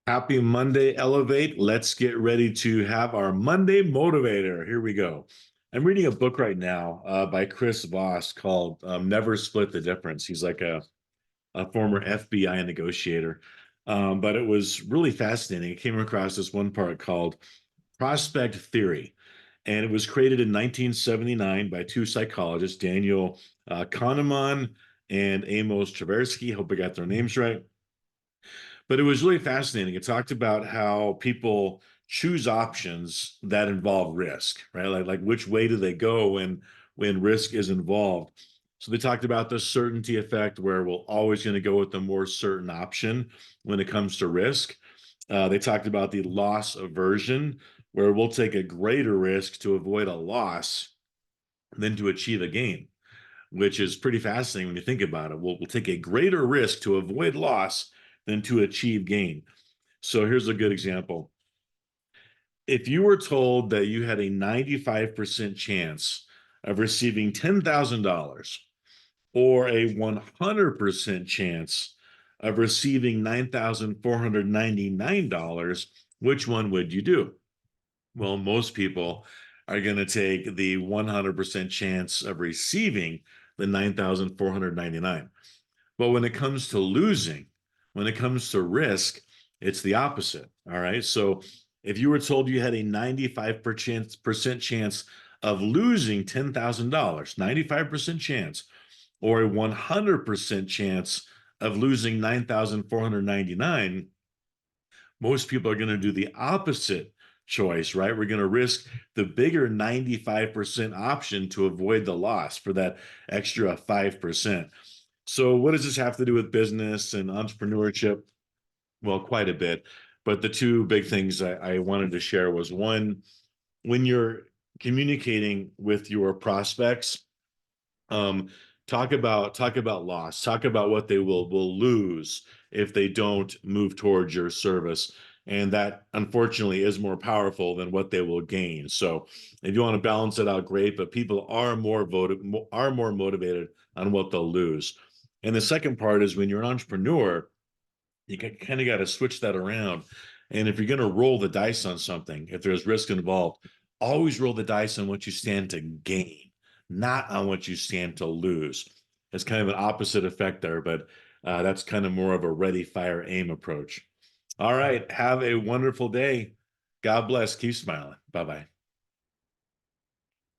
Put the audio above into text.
Happy Monday, Elevate. Let's get ready to have our Monday Motivator. Here we go. I'm reading a book right now by Chris Voss called Never Split the Difference. He's like a former FBI negotiator. But it was really fascinating. I came across this one part called Prospect Theory. And it was created in 1979 by two psychologists, Daniel Kahneman and Amos Tversky. Hope I got their names right. But it was really fascinating. It talked about how people choose options that involve risk, right? Like which way do they go when risk is involved? So they talked about the certainty effect, where we're always going to go with the more certain option when it comes to risk. They talked about the loss aversion, where we'll take a greater risk to avoid a loss than to achieve a gain, which is pretty fascinating when you think about it. We'll take a greater risk to avoid loss than to achieve gain. So here's a good example. If you were told that you had a 95% chance of receiving $10,000 or a 100% chance of receiving $9,499, which one would you do? Well, most people are going to take the 100% chance of receiving the 9,499. But when it comes to losing, when it comes to risk, it's the opposite. All right. So if you were told you had a 95% chance of losing $10,000, 95% chance, or a 100% chance of losing 9,499, most people are going to do the opposite choice, right? We're going to risk the bigger 95% option to avoid the loss for that extra 5%. So, what does this have to do with business and entrepreneurship? Well, quite a bit. But the two big things I wanted to share was one, when you're communicating with your prospects, um, talk about loss, talk about what they will lose if they don't move towards your service. And that unfortunately is more powerful than what they will gain. So if you want to balance it out, great, but people are more motivated on what they'll lose. And the second part is when you're an entrepreneur, you kind of got to switch that around. And if you're going to roll the dice on something, if there's risk involved, always roll the dice on what you stand to gain, not on what you stand to lose. It's kind of an opposite effect there, but that's kind of more of a ready, fire, aim approach. All right. Have a wonderful day. God bless. Keep smiling. Bye bye.